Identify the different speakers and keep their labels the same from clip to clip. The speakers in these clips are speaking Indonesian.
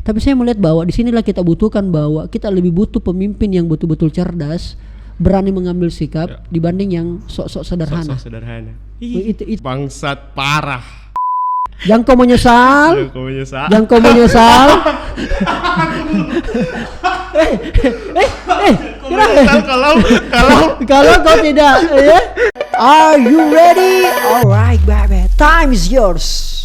Speaker 1: Tapi saya melihat bahwa di sinilah kita butuhkan bahwa kita lebih butuh pemimpin yang betul-betul cerdas, berani mengambil sikap dibanding yang sok-sok sederhana.
Speaker 2: Sok-sok sederhana.
Speaker 1: Itu.
Speaker 2: Bangsat parah.
Speaker 1: Jangan kau menyesal. Jangan kau menyesal. Kalau kau tidak, ya. Are you ready? Alright, baby. Time is yours.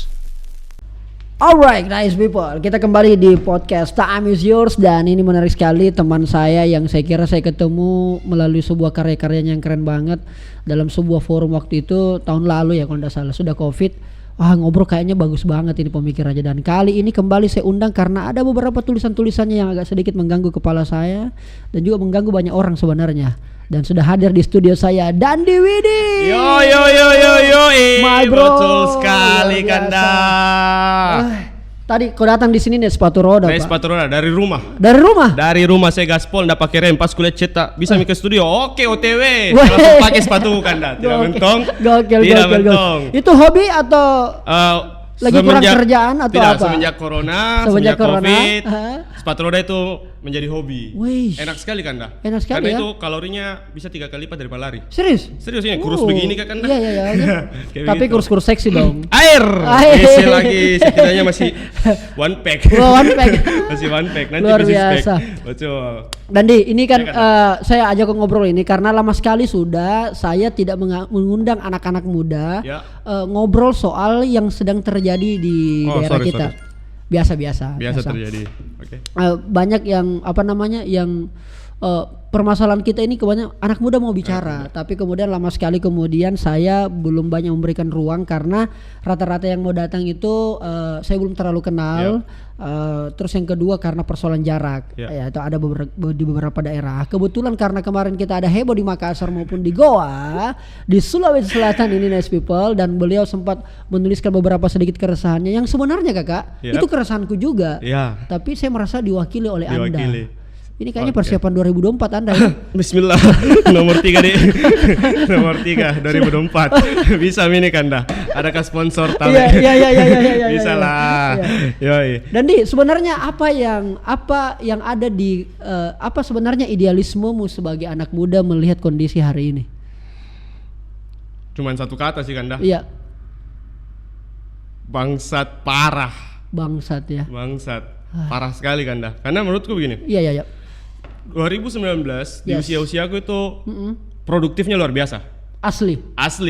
Speaker 1: Alright, nice people. Kita kembali di podcast Time is Yours dan ini menarik sekali teman saya yang saya kira saya ketemu melalui sebuah karya-karyanya yang keren banget dalam sebuah forum waktu itu tahun lalu ya kalau tidak salah, sudah COVID. Ngobrol kayaknya bagus banget ini pemikirannya dan kali ini kembali saya undang karena ada beberapa tulisan-tulisannya yang agak sedikit mengganggu kepala saya dan juga mengganggu banyak orang sebenarnya. Dan sudah hadir di studio saya Dandi Widi.
Speaker 2: Yo,
Speaker 1: my bro.
Speaker 2: Betul sekali Kanda.
Speaker 1: Tadi kau datang di sini nih sepatu roda, Pak.
Speaker 2: Sepatu roda dari rumah.
Speaker 1: Dari rumah?
Speaker 2: Dari rumah saya gaspol, ndak pakai rem. Pas kuliah cetak bisa ke studio. Oke, OTW. Langsung pakai sepatu Kanda. Tidak mentong.
Speaker 1: Gokil. Itu hobi atau lagi kurang kerjaan atau
Speaker 2: tidak,
Speaker 1: apa?
Speaker 2: Semenjak corona, semenjak COVID, sepatu roda itu menjadi hobi.
Speaker 1: Weish.
Speaker 2: Enak sekali Kanda.
Speaker 1: Enak sekali.
Speaker 2: Karena
Speaker 1: ya?
Speaker 2: itu kalorinya bisa 3 kali lipat daripada lari.
Speaker 1: Serius
Speaker 2: ini kurus begini kan Kanda.
Speaker 1: Iya. Tapi
Speaker 2: gitu.
Speaker 1: kurus seksi dong.
Speaker 2: Air. Isi lagi setidaknya masih one pack. Masih one pack. Nanti
Speaker 1: luar
Speaker 2: bisnis
Speaker 1: biasa.
Speaker 2: pack. Betul.
Speaker 1: Dandi, ini kan saya ajak ngobrol ini karena lama sekali sudah saya tidak mengundang anak-anak muda ngobrol soal yang sedang terjadi di daerah kita. Biasa
Speaker 2: terjadi. Oke.
Speaker 1: Banyak yang yang permasalahan kita ini kebanyakan anak muda mau bicara, tapi kemudian lama sekali kemudian saya belum banyak memberikan ruang karena rata-rata yang mau datang itu saya belum terlalu kenal. Terus yang kedua karena persoalan jarak, ya itu ada di beberapa daerah. Kebetulan karena kemarin kita ada heboh di Makassar maupun di Goa, di Sulawesi Selatan ini nice people, dan beliau sempat menuliskan beberapa sedikit keresahannya yang sebenarnya kakak itu keresahanku juga. Tapi saya merasa diwakili oleh Anda. Ini kayaknya persiapan 2024 Anda ya?
Speaker 2: Bismillah. Nomor 3 deh. Nomor 3 2024. Bisa ini Kanda. Adakah sponsor tahu?
Speaker 1: Iya.
Speaker 2: Bisa lah. Yoi.
Speaker 1: Dan sebenarnya apa yang ada di apa sebenarnya idealismemu sebagai anak muda melihat kondisi hari ini?
Speaker 2: Cuman satu kata sih Kanda.
Speaker 1: Iya.
Speaker 2: Bangsat parah.
Speaker 1: Bangsat ya.
Speaker 2: Bangsat. Parah sekali Kanda. Karena menurutku begini.
Speaker 1: Iya.
Speaker 2: 2019 di usia-usiaku itu produktifnya luar biasa.
Speaker 1: Asli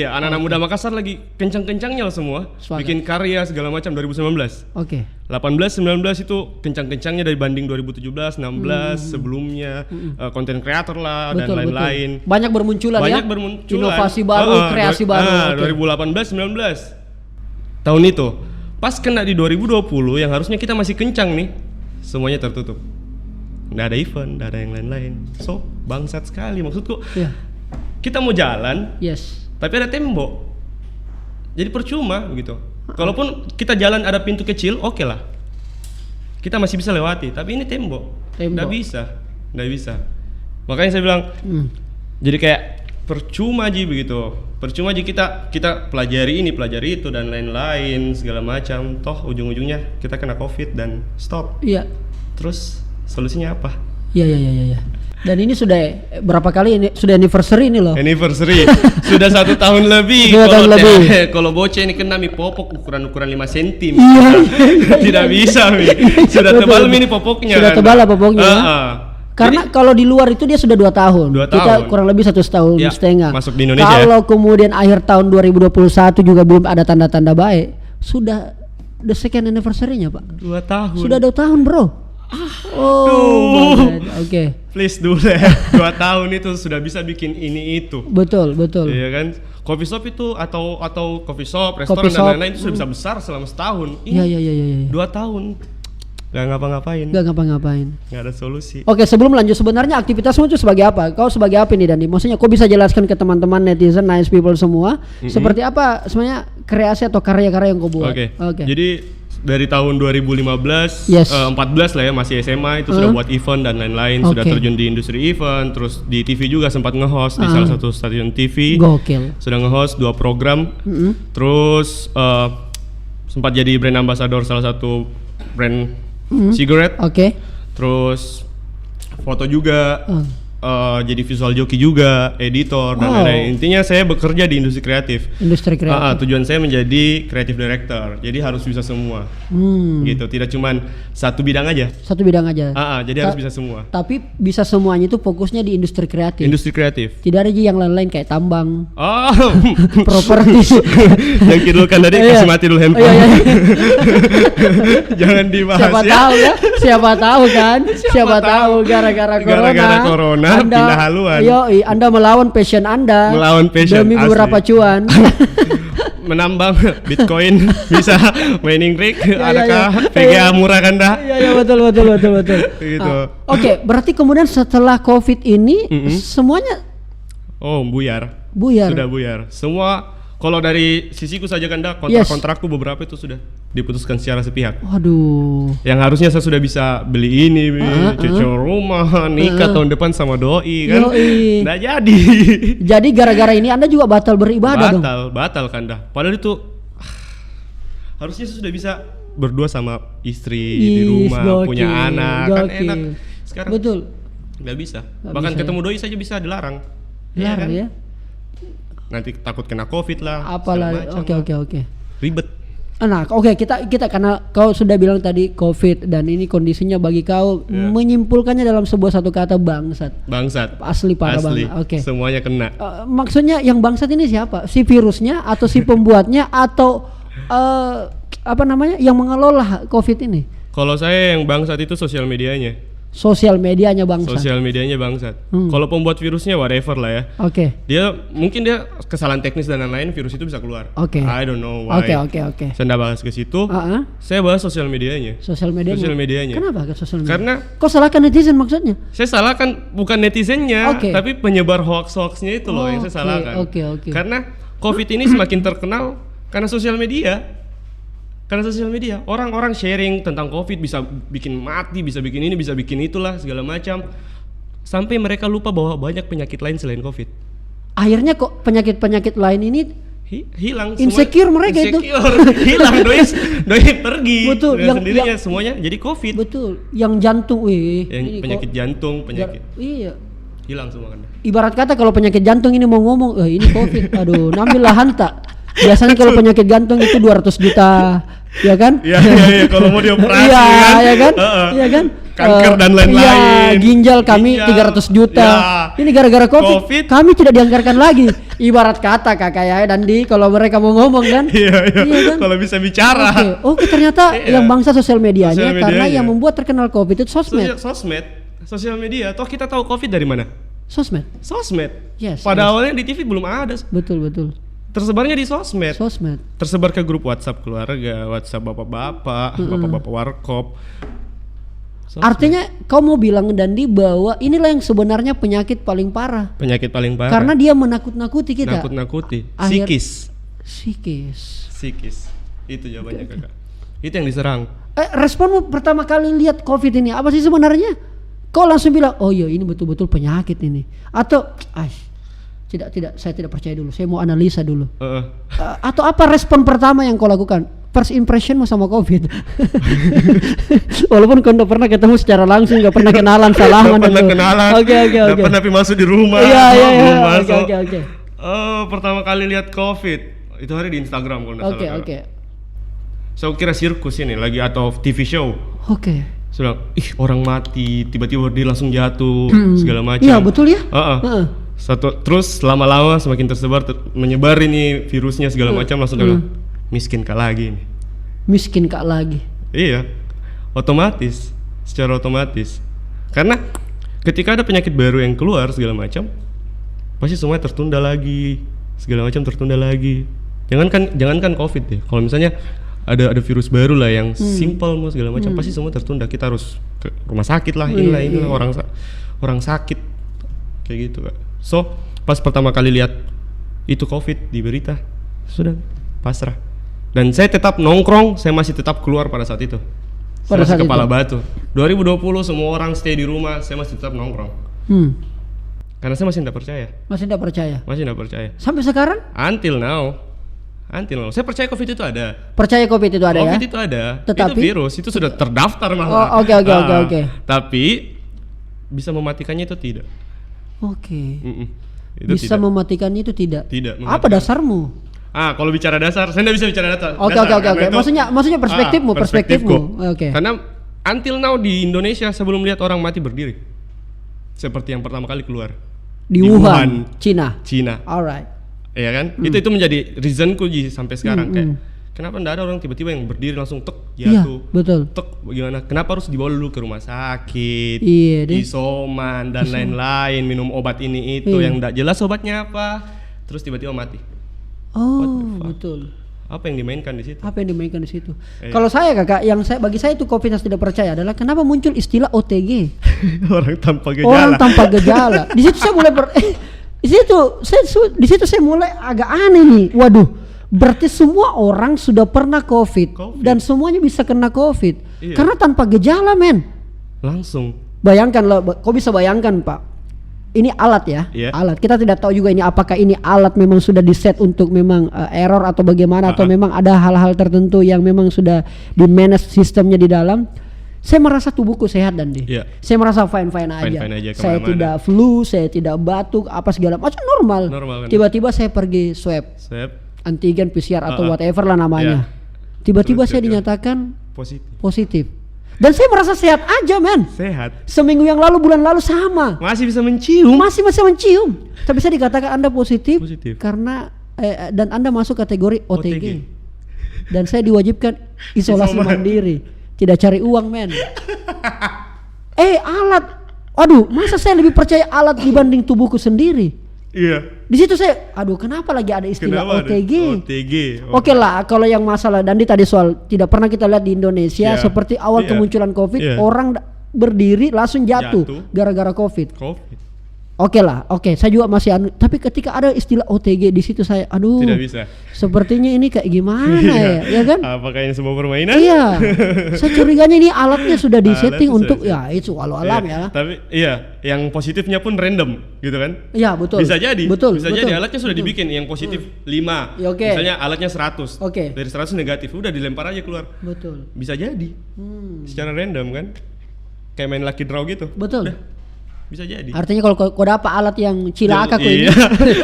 Speaker 2: ya, anak-anak muda Makassar lagi kencang-kencangnya lah semua. Bikin karya segala macam 2019.
Speaker 1: Oke.
Speaker 2: 18-19 itu kencang-kencangnya dari banding 2017, 16 sebelumnya konten kreator lah dan lain-lain.
Speaker 1: Betul. Banyak bermunculan. Inovasi baru, kreasi baru.
Speaker 2: 2018-19 tahun itu. Pas kena di 2020 yang harusnya kita masih kencang nih, semuanya tertutup. Nggak ada event, nggak ada yang lain-lain. So, bangsat sekali maksudku. Kita mau jalan, tapi ada tembok. Jadi percuma begitu. Kalaupun kita jalan ada pintu kecil, oke lah. Kita masih bisa lewati, tapi ini tembok. Nggak bisa. Makanya saya bilang, jadi kayak percuma aja begitu. Percuma aja kita pelajari ini, pelajari itu dan lain-lain segala macam. Toh ujung-ujungnya kita kena COVID dan stop.
Speaker 1: Iya.
Speaker 2: Terus solusinya apa?
Speaker 1: Iya. Dan ini sudah berapa kali ini sudah anniversary ini loh.
Speaker 2: Anniversary. Sudah 1 tahun lebih. Kalau bocah ini kena mi popok ukuran 5 cm.
Speaker 1: Iya.
Speaker 2: Tidak bisa mi. Sudah tebal mi ini popoknya.
Speaker 1: Sudah tebal lah popoknya. Karena kalau di luar itu dia sudah 2 tahun. Kita kurang lebih 1 tahun setengah.
Speaker 2: Masuk di Indonesia.
Speaker 1: Kalau kemudian akhir tahun 2021 juga belum ada tanda-tanda baik, sudah the second anniversary-nya, Pak.
Speaker 2: 2 tahun.
Speaker 1: Sudah 2 tahun, Bro. Oke.
Speaker 2: Please dulu ya. 2 tahun itu sudah bisa bikin ini itu.
Speaker 1: Betul.
Speaker 2: Iya kan? Coffee shop itu atau coffee shop, restoran dan lain-lain itu sudah bisa besar selama setahun.
Speaker 1: Iya.
Speaker 2: 2 tahun. Gak ngapa-ngapain. Gak ada solusi.
Speaker 1: Oke, sebelum lanjut sebenarnya aktivitasmu itu sebagai apa? Kau sebagai apa nih Dandi? Maksudnya kau bisa jelaskan ke teman-teman netizen, nice people semua, seperti apa sebenarnya kreasi atau karya-karya yang kau buat?
Speaker 2: Oke. Jadi dari tahun 2015, 14 lah ya, masih SMA itu sudah buat event dan lain-lain, sudah terjun di industri event, terus di TV juga sempat nge-host di salah satu stasiun TV.
Speaker 1: Gokil.
Speaker 2: Sudah nge-host 2 program. Terus sempat jadi brand ambassador salah satu brand cigarette.
Speaker 1: Oke.
Speaker 2: Terus foto juga.
Speaker 1: Oh.
Speaker 2: Jadi visual joki juga, editor dan lain-lain. Intinya saya bekerja di industri kreatif.
Speaker 1: Industri kreatif.
Speaker 2: Tujuan saya menjadi creative director. Jadi harus bisa semua. Gitu, tidak cuman satu bidang aja.
Speaker 1: Satu bidang aja.
Speaker 2: Jadi harus bisa semua.
Speaker 1: Tapi bisa semuanya itu fokusnya di industri kreatif.
Speaker 2: Industri kreatif.
Speaker 1: Tidak ada yang lain-lain kayak tambang,
Speaker 2: Oh.
Speaker 1: properti.
Speaker 2: Yang kidul kan tadi kasih mati dulu handphone.
Speaker 1: Iya.
Speaker 2: Jangan dibahas
Speaker 1: Siapa
Speaker 2: ya.
Speaker 1: tahu ya? Siapa tahu kan? Siapa tahu gara-gara
Speaker 2: corona pindah haluan.
Speaker 1: Anda melawan passion Anda.
Speaker 2: Melawan passion,
Speaker 1: demi
Speaker 2: asli.
Speaker 1: beberapa cuan.
Speaker 2: Menambang Bitcoin, bisa mining rig, adakah
Speaker 1: Iya.
Speaker 2: VGA murah kan dah?
Speaker 1: Iya betul.
Speaker 2: Gitu.
Speaker 1: Oke, berarti kemudian setelah COVID ini semuanya
Speaker 2: Oh, buyar. Sudah buyar. Semua kalau dari sisiku saja kan dah, kontrak-kontrakku beberapa itu sudah diputuskan secara sepihak.
Speaker 1: Waduh.
Speaker 2: Yang harusnya saya sudah bisa beli ini, cicil rumah, nikah tahun depan sama doi kan. Nggak jadi.
Speaker 1: Jadi gara-gara ini Anda juga batal beribadah dong?
Speaker 2: Batal kan dah. Padahal itu harusnya saya sudah bisa berdua sama istri di rumah,
Speaker 1: gokil,
Speaker 2: punya anak, kan
Speaker 1: gokil.
Speaker 2: enak. Sekarang
Speaker 1: Betul.
Speaker 2: nggak bisa.
Speaker 1: Nggak
Speaker 2: Bahkan
Speaker 1: bisa,
Speaker 2: ketemu doi saja bisa dilarang.
Speaker 1: Dilarang
Speaker 2: kan?
Speaker 1: ya?
Speaker 2: Nanti takut kena COVID lah.
Speaker 1: Apalah.
Speaker 2: segala macam
Speaker 1: Oke.
Speaker 2: lah. Ribet.
Speaker 1: Nah, oke, kita karena kau sudah bilang tadi COVID dan ini kondisinya bagi kau menyimpulkannya dalam sebuah satu kata bangsat.
Speaker 2: Bangsat.
Speaker 1: Asli parah banget. Oke.
Speaker 2: Semuanya kena.
Speaker 1: Maksudnya yang bangsat ini siapa? Si virusnya atau si pembuatnya atau apa namanya yang mengelola COVID ini?
Speaker 2: Kalau saya yang bangsat itu sosial medianya.
Speaker 1: Sosial medianya bangsat.
Speaker 2: Sosial medianya bangsat. Kalau pembuat virusnya whatever lah ya.
Speaker 1: Oke.
Speaker 2: Mungkin dia kesalahan teknis dan lain-lain, virus itu bisa keluar.
Speaker 1: Oke.
Speaker 2: I don't know why.
Speaker 1: Oke.
Speaker 2: Saya nggak bahas ke situ. Saya bahas sosial medianya.
Speaker 1: Sosial medianya. Kenapa ke sosial media?
Speaker 2: Karena
Speaker 1: kok salahkan netizen maksudnya?
Speaker 2: saya salahkan bukan netizennya,
Speaker 1: Oke.
Speaker 2: tapi penyebar hoax-hoaxnya itu loh yang saya salahkan.
Speaker 1: Oke.
Speaker 2: Karena COVID ini semakin terkenal karena sosial media. Orang-orang sharing tentang COVID bisa bikin mati, bisa bikin ini, bisa bikin itulah segala macam. Sampai mereka lupa bahwa banyak penyakit lain selain COVID.
Speaker 1: Akhirnya kok penyakit-penyakit lain ini
Speaker 2: hilang.
Speaker 1: Insecure mereka itu.
Speaker 2: Hilang, doi pergi.
Speaker 1: Betul.
Speaker 2: Dengan sendirinya semuanya jadi COVID.
Speaker 1: Betul. Yang jantung,
Speaker 2: Penyakit jantung, penyakit.
Speaker 1: Iya.
Speaker 2: Hilang semua kan.
Speaker 1: Ibarat kata kalau penyakit jantung ini mau ngomong, ini COVID. Aduh, nambil lahan tak. Biasanya kalau penyakit jantung itu 200 juta, ya kan?
Speaker 2: Iya, kalau mau dioperasi kan.
Speaker 1: Iya kan?
Speaker 2: Kanker dan lain-lain.
Speaker 1: Iya, ginjal kami 300 juta.
Speaker 2: Ya.
Speaker 1: Ini gara-gara COVID, kami tidak dianggarkan lagi. Ibarat kata Kakak ya Dandi, kalau mereka mau ngomong kan?
Speaker 2: Iya
Speaker 1: kan?
Speaker 2: Kalau bisa bicara.
Speaker 1: Oke, ternyata yang bangsa sosial medianya, karena yang membuat terkenal COVID itu sosmed.
Speaker 2: Sosial media. Toh kita tahu COVID dari mana?
Speaker 1: Sosmed. Yes.
Speaker 2: Pada awalnya di TV belum ada.
Speaker 1: Betul.
Speaker 2: Tersebarnya di sosmed.
Speaker 1: Tersebar
Speaker 2: ke grup WhatsApp keluarga, WhatsApp bapak-bapak, bapak-bapak warkop.
Speaker 1: Artinya kau mau bilang Dandi bahwa inilah yang sebenarnya penyakit paling parah.
Speaker 2: Karena
Speaker 1: dia menakut-nakuti kita.
Speaker 2: Nakut-nakuti. Psikis. Itu jawabannya Kakak. Itu yang diserang.
Speaker 1: Responmu pertama kali lihat COVID ini apa sih sebenarnya? Kau langsung bilang, oh iya ini betul-betul penyakit ini. Atau, tidak, saya tidak percaya dulu. Saya mau analisa dulu. Atau apa respon pertama yang kau lakukan? First impressionmu sama COVID. Walaupun kau tidak pernah ketemu secara langsung, nggak pernah kenalan, salaman.
Speaker 2: Nggak pernah kenalan.
Speaker 1: Oke.
Speaker 2: Nggak pernah masuk di rumah.
Speaker 1: Iya. Oke.
Speaker 2: Pertama kali lihat COVID itu hari di Instagram kalau nggak salah.
Speaker 1: Oke.
Speaker 2: Saya kira sirkus ini lagi atau TV show.
Speaker 1: Oke.
Speaker 2: Sudah, orang mati, tiba-tiba dia langsung jatuh, segala macam.
Speaker 1: Iya betul ya.
Speaker 2: Terus lama-lama semakin tersebar, menyebar ini virusnya segala macam, langsung dia bilang, miskin kak lagi. Iya, secara otomatis. Karena ketika ada penyakit baru yang keluar segala macam, pasti semuanya tertunda lagi. Jangankan COVID deh. Kalau misalnya ada virus baru lah yang simple segala macam, pasti semua tertunda. Kita harus ke rumah sakit lah, inilah orang sakit kayak gitu Kak. So pas pertama kali lihat itu COVID di berita, sudah pasrah. Dan saya tetap nongkrong, saya masih tetap keluar pada saat itu. Pada saat kepala batu. 2020 semua orang stay di rumah, saya masih tetap nongkrong. Karena saya masih tidak percaya.
Speaker 1: Masih tidak percaya.
Speaker 2: Masih tidak percaya.
Speaker 1: Sampai sekarang?
Speaker 2: Until now. Anti loh. Saya percaya COVID itu ada.
Speaker 1: Percaya COVID itu ada
Speaker 2: COVID
Speaker 1: ya?
Speaker 2: itu ada.
Speaker 1: Tetapi
Speaker 2: itu virus, itu sudah terdaftar malah.
Speaker 1: Oh, oke.
Speaker 2: Tapi bisa mematikannya itu tidak.
Speaker 1: Oke.
Speaker 2: Itu
Speaker 1: Bisa mematikannya itu tidak.
Speaker 2: Tidak.
Speaker 1: Apa dasarmu?
Speaker 2: Kalau bicara dasar, saya tidak bisa bicara dasar.
Speaker 1: Oke. Maksudnya perspektifmu. Oke.
Speaker 2: Karena until now di Indonesia sebelum lihat orang mati berdiri. Seperti yang pertama kali keluar.
Speaker 1: Di Wuhan, Cina. Alright.
Speaker 2: Iya kan? Itu menjadi reasonku sampai sekarang kayak kenapa enggak ada orang tiba-tiba yang berdiri langsung tek jatuh.
Speaker 1: Iya, betul.
Speaker 2: Tek bagaimana? Kenapa harus dibawa dulu ke rumah sakit?
Speaker 1: Iya, deh.
Speaker 2: Isoman dan lain-lain, minum obat ini itu yang enggak jelas obatnya apa. Terus tiba-tiba mati.
Speaker 1: Oh, betul.
Speaker 2: Apa yang dimainkan di situ?
Speaker 1: Kalau saya kakak, bagi saya itu COVID yang tidak percaya adalah kenapa muncul istilah OTG.
Speaker 2: Orang tanpa gejala.
Speaker 1: Di situ saya mulai di situ saya mulai agak aneh nih. Waduh, berarti semua orang sudah pernah COVID. Dan semuanya bisa kena COVID.
Speaker 2: Iya.
Speaker 1: Karena tanpa gejala, men.
Speaker 2: Langsung.
Speaker 1: Bayangkan loh, kau bisa bayangkan, Pak. Ini alat ya, alat. Kita tidak tahu juga ini apakah ini alat memang sudah diset untuk memang error atau bagaimana atau memang ada hal-hal tertentu yang memang sudah di manage sistemnya di dalam. Saya merasa tubuhku sehat dan saya merasa fine aja. Saya tidak flu, saya tidak batuk, apa segala macam normal kan? Tiba-tiba saya pergi swab. Antigen, PCR atau whatever lah namanya. Tiba-tiba saya dinyatakan positif. Dan saya merasa sehat aja, men.
Speaker 2: Sehat.
Speaker 1: Seminggu yang lalu, bulan lalu sama.
Speaker 2: Masih bisa mencium.
Speaker 1: Tapi saya dikatakan Anda positif. Karena dan Anda masuk kategori OTG. Dan saya diwajibkan isolasi mandiri. Tidak cari uang, men. Alat. Aduh, masa saya lebih percaya alat dibanding tubuhku sendiri?
Speaker 2: Iya.
Speaker 1: Di situ saya, kenapa lagi ada istilah OTG? Oke lah, kalau yang masalah Dandi tadi soal tidak pernah kita lihat di Indonesia seperti awal kemunculan COVID, orang berdiri langsung jatuh gara-gara COVID. Oke lah, saya juga masih tapi ketika ada istilah OTG di situ saya,
Speaker 2: tidak bisa.
Speaker 1: Sepertinya ini kayak gimana ya kan?
Speaker 2: Apakah ini sebuah permainan?
Speaker 1: Iya, saya curiganya ini alatnya sudah disetting untuk itu walau alam ya.
Speaker 2: Tapi yang positifnya pun random, gitu kan?
Speaker 1: Iya betul.
Speaker 2: Bisa jadi, jadi alatnya sudah dibikin yang positif 5, misalnya alatnya 100, dari 100 negatif, udah dilempar aja keluar.
Speaker 1: Betul.
Speaker 2: Bisa jadi, secara random kan? Kayak main lucky draw gitu.
Speaker 1: Betul.
Speaker 2: Bisa jadi.
Speaker 1: Artinya kalau kau dapat alat yang cilaka kau ini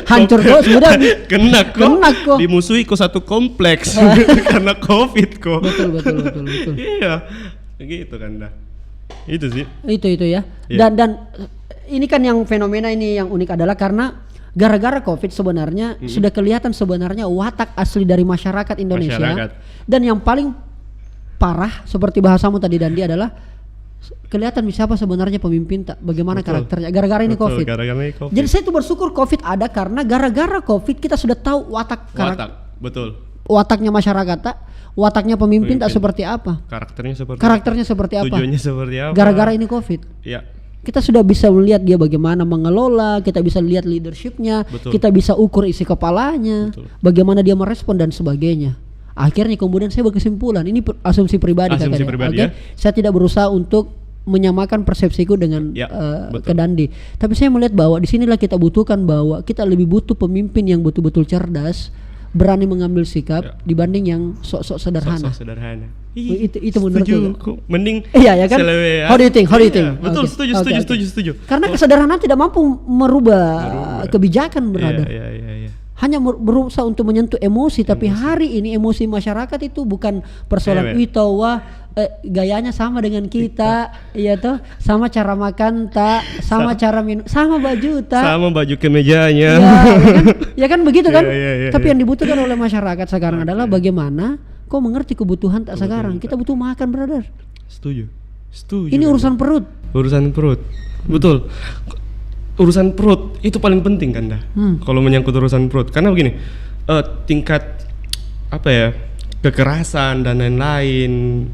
Speaker 1: hancur kok sudah
Speaker 2: kena kok dimusuhi kok satu kompleks karena COVID kok.
Speaker 1: Betul.
Speaker 2: Iya. Gitu kan dah. Itu sih.
Speaker 1: Itu ya. Dan ini kan yang fenomena ini yang unik adalah karena gara-gara COVID sebenarnya sudah kelihatan sebenarnya watak asli dari masyarakat Indonesia. Dan yang paling parah seperti bahasamu tadi Dandi adalah kelihatan siapa sebenarnya pemimpin bagaimana karakternya gara-gara ini COVID. Jadi saya tuh bersyukur COVID ada karena gara-gara COVID kita sudah tahu watak. Wataknya masyarakat wataknya pemimpin tak seperti apa. Karakternya seperti apa.
Speaker 2: Tujuannya seperti apa.
Speaker 1: Gara-gara ini COVID.
Speaker 2: Iya.
Speaker 1: Kita sudah bisa melihat dia bagaimana mengelola, kita bisa lihat leadershipnya, kita bisa ukur isi kepalanya, bagaimana dia merespon dan sebagainya. Akhirnya kemudian saya berkesimpulan, ini asumsi pribadi ya. Saya tidak berusaha untuk menyamakan persepsiku dengan ke Dandi. Tapi saya melihat bahwa di sinilah kita butuhkan bahwa kita lebih butuh pemimpin yang betul-betul cerdas, berani mengambil sikap dibanding yang sok-sok sederhana. Itu menurutku.
Speaker 2: Mending
Speaker 1: iya ya kan? How do you think?
Speaker 2: Betul, setuju.
Speaker 1: Karena kesederhanaan tidak mampu merubah kebijakan, brother.
Speaker 2: Iya.
Speaker 1: Hanya berusaha untuk menyentuh emosi, tapi hari ini emosi masyarakat itu bukan persoalan gayanya sama dengan kita, iya toh, sama cara makan sama cara minum, sama baju sama
Speaker 2: baju kemejanya.
Speaker 1: Ya kan begitu kan? Tapi yang dibutuhkan oleh masyarakat sekarang adalah bagaimana kau mengerti kebutuhan sekarang. Kita butuh makan, brother.
Speaker 2: Setuju.
Speaker 1: Ini urusan perut.
Speaker 2: Betul. Urusan perut itu paling penting kan dah. Kalau menyangkut urusan perut, karena begini, tingkat kekerasan dan lain-lain,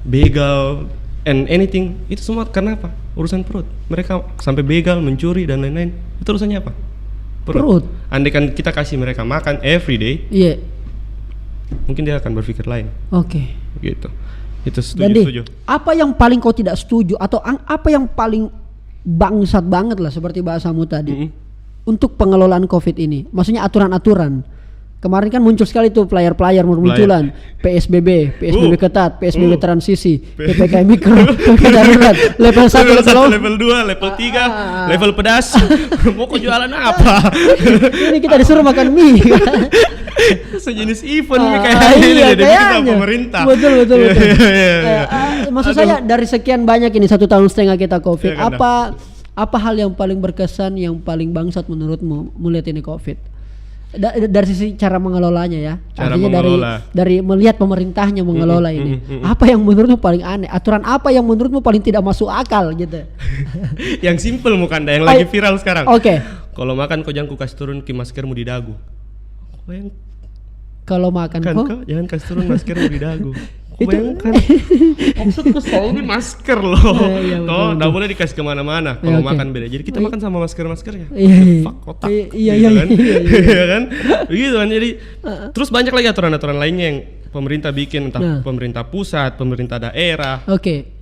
Speaker 2: begal and anything itu semua karena apa? Urusan perut. Mereka sampai begal, mencuri dan lain-lain. Itu urusannya apa? Perut. Andai kan kita kasih mereka makan every day, mungkin dia akan berpikir lain. Gitu. Itu setuju.
Speaker 1: Apa yang paling kau tidak setuju atau apa yang paling bangsat banget lah seperti bahasamu tadi untuk pengelolaan COVID ini, maksudnya aturan-aturan, kemarin kan muncul sekali tuh player-player munculan PSBB ketat, PSBB transisi, PPKM mikro, PPKM darurat, level 1,
Speaker 2: level 2, level 3, level pedas. Mau kau jualan apa?
Speaker 1: Ini kita disuruh makan mie.
Speaker 2: Sejenis event kayaknya ini dibikin sama pemerintah.
Speaker 1: Betul. Maksud saya dari sekian banyak ini 1,5 tahun kita COVID,
Speaker 2: Ya,
Speaker 1: apa hal yang paling berkesan, yang paling bangsat menurutmu melihat ini COVID? Dari sisi cara mengelolanya ya. Artinya dari melihat pemerintahnya mengelola ini. Apa yang menurutmu paling aneh? Aturan apa yang menurutmu paling tidak masuk akal gitu?
Speaker 2: Yang simple bukan yang lagi viral sekarang.
Speaker 1: Oke.
Speaker 2: Kalau makan kau jangan kasih turun ki maskermu di dagu.
Speaker 1: Kalau makan kok
Speaker 2: jangan kasih turun maskermu di dagu. Bayangkan. Maksudku saya ini masker loh. Toh enggak boleh dikasih kemana-mana. Kalau makan beda. Jadi kita makan sama maskernya. Fuck otak. Iya kan? Begitu kan. Jadi terus banyak lagi aturan-aturan lainnya yang pemerintah bikin, entah pemerintah pusat, pemerintah daerah.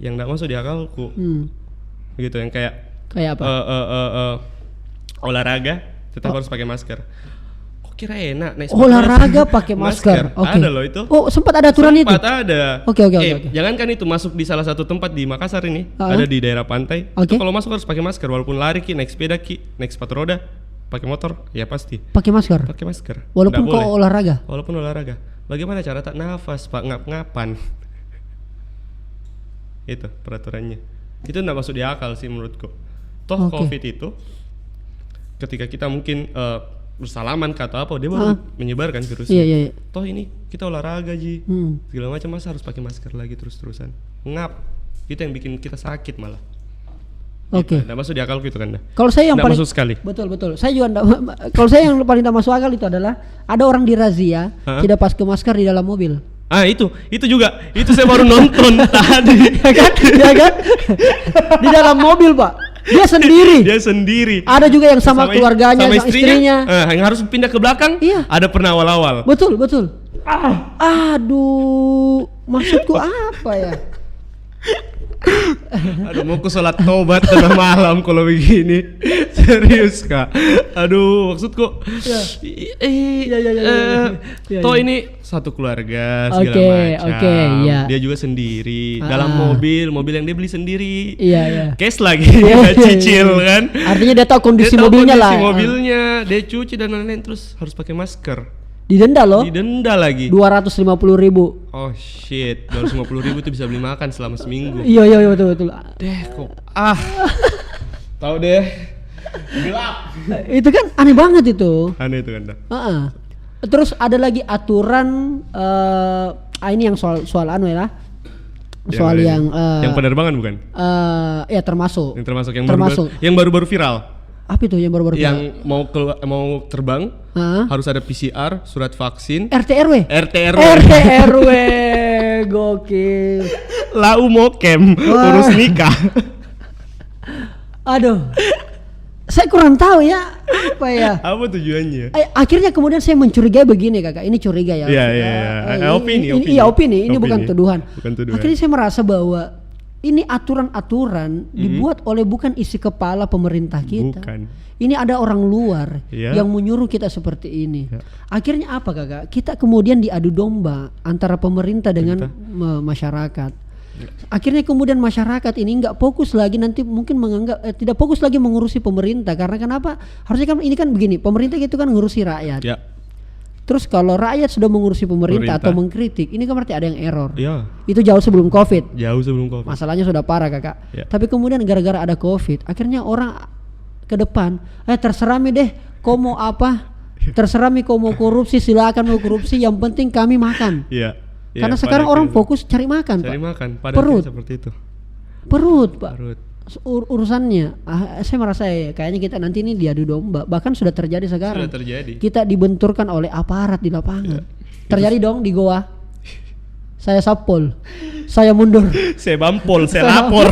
Speaker 2: Yang enggak masuk di akalku. Begitu yang kayak
Speaker 1: apa?
Speaker 2: Olahraga tetap harus pakai masker. Kira enak naik
Speaker 1: olahraga pakai masker.
Speaker 2: Ada loh itu.
Speaker 1: Oh, sempat ada aturan itu.
Speaker 2: Sempat ada.
Speaker 1: Oke.
Speaker 2: Jangankan itu masuk di salah satu tempat di Makassar ini, ada di daerah pantai. Itu kalau masuk harus pakai masker walaupun lari ki, naik sepeda ki, naik sepatu roda, pakai motor, ya pasti.
Speaker 1: Pakai masker. Walaupun kau olahraga.
Speaker 2: Walaupun olahraga. Bagaimana cara tak nafas, Pak? Ngap-ngapan. Itu peraturannya. Itu enggak masuk di akal sih menurutku. Toh COVID itu ketika kita mungkin bersalaman atau apa dia baru menyebarkan virusnya.
Speaker 1: Iya.
Speaker 2: Toh ini kita olahraga segala macam masa harus pakai masker lagi terus-terusan. Ngap. Itu yang bikin kita sakit malah. Nggak masuk di akal gitu kan dah.
Speaker 1: Kalau saya yang paling
Speaker 2: masuk sekali.
Speaker 1: Betul. Saya juga kalau saya yang paling tidak masuk akal itu adalah ada orang dirazia tidak pakai masker di dalam mobil.
Speaker 2: Itu juga. Itu saya baru nonton tadi.
Speaker 1: Ya kan? Di dalam mobil, Pak. Dia sendiri. Ada juga yang sama keluarganya, sama istrinya.
Speaker 2: Yang harus pindah ke belakang.
Speaker 1: Iya.
Speaker 2: Ada pernah awal-awal.
Speaker 1: Betul. Aduh, maksudku apa ya?
Speaker 2: Aduh, mau ku sholat tobat tengah malam kalau begini. Serius kak. Aduh, maksudku toh ini satu keluarga segala macam. Dia juga sendiri dalam mobil yang dia beli sendiri. Cash lagi, cicil kan.
Speaker 1: Artinya dia tahu kondisi mobilnya lah.
Speaker 2: Mobilnya dia cuci dan lain-lain terus harus pakai masker.
Speaker 1: Didenda loh.
Speaker 2: Didenda lagi.
Speaker 1: 250.000.
Speaker 2: Oh shit, 250.000 itu bisa beli makan selama seminggu.
Speaker 1: Iya betul.
Speaker 2: Kok tahu deh. Gelap.
Speaker 1: Itu kan aneh banget itu.
Speaker 2: Aneh itu kan dah.
Speaker 1: Terus ada lagi aturan ini yang soal anu ya lah. Soal yang
Speaker 2: penerbangan bukan?
Speaker 1: Ya termasuk.
Speaker 2: Yang baru-baru viral.
Speaker 1: Apa itu yang baru-baru viral?
Speaker 2: Yang mau terbang harus ada PCR, surat vaksin,
Speaker 1: RT RW. Gokil.
Speaker 2: Lau mokem urus nikah.
Speaker 1: Aduh. Saya kurang tahu ya apa ya.
Speaker 2: Apa tujuannya?
Speaker 1: Akhirnya kemudian saya mencurigai begini kakak. Ini curiga ya.
Speaker 2: Iya. Opini.
Speaker 1: Ini bukan tuduhan. Akhirnya saya merasa bahwa ini aturan-aturan dibuat oleh bukan isi kepala pemerintah kita.
Speaker 2: Bukan.
Speaker 1: Ini ada orang luar yang menyuruh kita seperti ini. Akhirnya apa kakak? Kita kemudian diadu domba antara pemerintah dengan masyarakat. Akhirnya kemudian masyarakat ini nggak fokus lagi, nanti mungkin menganggap tidak fokus lagi mengurusi pemerintah. Karena kenapa? Harusnya kan ini kan begini, pemerintah itu kan ngurusi rakyat. Terus kalau rakyat sudah mengurusi pemerintah atau mengkritik, ini kan berarti ada yang error. Itu jauh sebelum COVID. Masalahnya sudah parah kakak. Tapi kemudian gara-gara ada COVID, akhirnya orang ke depan, terserah mi deh, kau mau apa? Terserah mi kau mau korupsi, silakan mau korupsi. Yang penting kami makan. Karena sekarang orang fokus cari makan. Perut
Speaker 2: seperti itu.
Speaker 1: Perut pak. Urusannya saya merasa kayaknya kita nanti ini diadu domba. Bahkan sudah terjadi sekarang. Kita dibenturkan oleh aparat di lapangan. Terjadi dong di Goa. Saya sapol, saya mundur,
Speaker 2: saya bampol, saya lapor.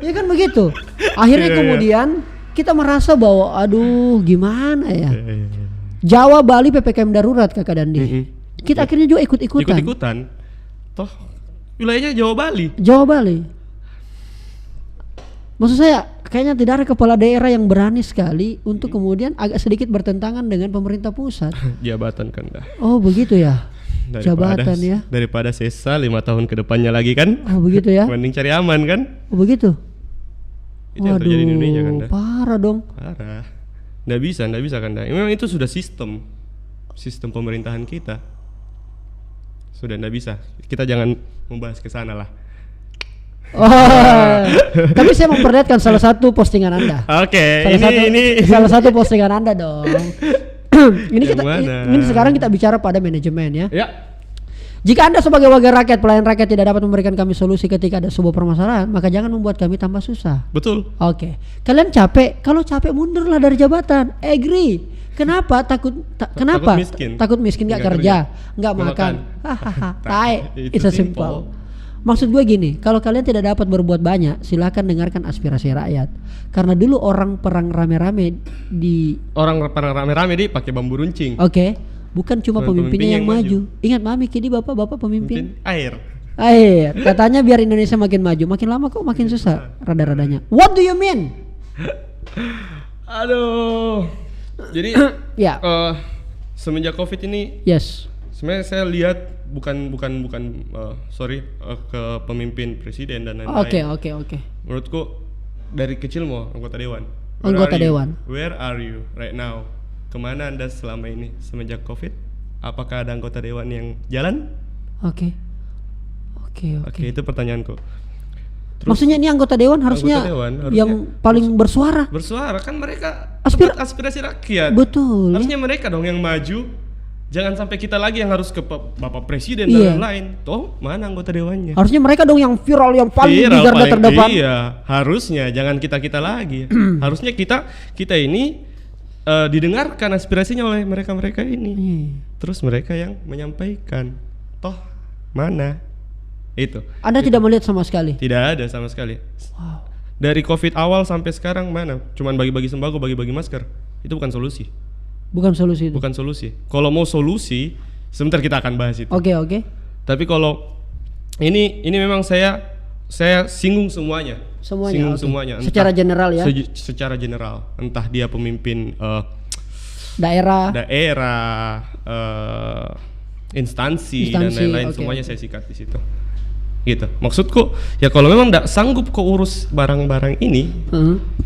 Speaker 1: Ya kan begitu. Akhirnya kemudian kita merasa bahwa aduh gimana ya. Jawa, Bali PPKM darurat kakak Dandi. Kita akhirnya juga ikut-ikutan. Toh wilayahnya Jawa Bali. Maksud saya kayaknya tidak ada kepala daerah yang berani sekali untuk kemudian agak sedikit bertentangan dengan pemerintah pusat.
Speaker 2: Jabatan kan dah.
Speaker 1: Oh begitu ya. Jabatan ya.
Speaker 2: Daripada sesa 5 tahun ke depannya lagi kan.
Speaker 1: Oh begitu ya.
Speaker 2: Mending cari aman kan.
Speaker 1: Oh begitu.
Speaker 2: Itu yang terjadi di Indonesia kan dah.
Speaker 1: Parah dong.
Speaker 2: Parah. Nggak bisa kan dah. Memang itu sudah sistem pemerintahan kita. Sudah nggak bisa. Kita jangan membahas ke sana lah.
Speaker 1: Oh, tapi saya memperlihatkan salah satu postingan Anda.
Speaker 2: Oke, ini
Speaker 1: salah satu postingan Anda dong. ini sekarang kita bicara pada manajemen ya.
Speaker 2: Ya.
Speaker 1: Jika Anda sebagai wakil rakyat, pelayan rakyat tidak dapat memberikan kami solusi ketika ada sebuah permasalahan, maka jangan membuat kami tambah susah.
Speaker 2: Betul.
Speaker 1: Oke. Kalian capek, kalau capek mundurlah dari jabatan. Agree. Kenapa? Kenapa? Takut miskin nggak kerja, nggak makan. Hahaha. It's a simple. Maksud gue gini, kalau kalian tidak dapat berbuat banyak, silakan dengarkan aspirasi rakyat. Karena dulu orang perang rame-rame di
Speaker 2: pakai bambu runcing.
Speaker 1: Oke, bukan cuma pemimpinnya yang maju. Ingat Mami, kini bapak pemimpin
Speaker 2: air.
Speaker 1: Katanya biar Indonesia makin maju, makin lama kok makin susah rada-radanya. What do you mean?
Speaker 2: Aduh. Jadi
Speaker 1: ya.
Speaker 2: Semenjak Covid ini,
Speaker 1: yes.
Speaker 2: Sebenarnya saya lihat bukan ke pemimpin presiden dan lain-lain.
Speaker 1: Oke.
Speaker 2: Menurutku dari kecil mau anggota dewan. Where are you right now? Kemana Anda selama ini semenjak Covid? Apakah ada anggota dewan yang jalan?
Speaker 1: Oke,
Speaker 2: itu pertanyaanku. Terus,
Speaker 1: maksudnya ini anggota dewan harusnya yang paling bersuara.
Speaker 2: Bersuara kan mereka aspirasi rakyat.
Speaker 1: Betul.
Speaker 2: Harusnya mereka dong yang maju. Jangan sampai kita lagi yang harus ke Bapak Presiden dan lain-lain. Toh mana anggota dewannya?
Speaker 1: Harusnya mereka dong yang viral, yang paling di garda terdepan.
Speaker 2: Iya, harusnya jangan kita lagi. Harusnya kita ini didengarkan aspirasinya oleh mereka ini. Terus mereka yang menyampaikan. Toh mana? Itu.
Speaker 1: Anda tidak melihat sama sekali?
Speaker 2: Tidak ada sama sekali.
Speaker 1: Wow.
Speaker 2: Dari Covid awal sampai sekarang mana? Cuman bagi-bagi sembako, bagi-bagi masker. Itu bukan solusi.
Speaker 1: Bukan solusi itu.
Speaker 2: Bukan solusi. Kalau mau solusi, sebentar kita akan bahas itu.
Speaker 1: Oke.
Speaker 2: Tapi kalau ini memang saya singgung semuanya. Semuanya.
Speaker 1: Secara general ya.
Speaker 2: Secara general. Entah dia pemimpin
Speaker 1: daerah,
Speaker 2: instansi dan lain-lain, semuanya saya sikat di situ. Gitu. Maksudku ya kalau memang tidak sanggup kok urus barang-barang ini,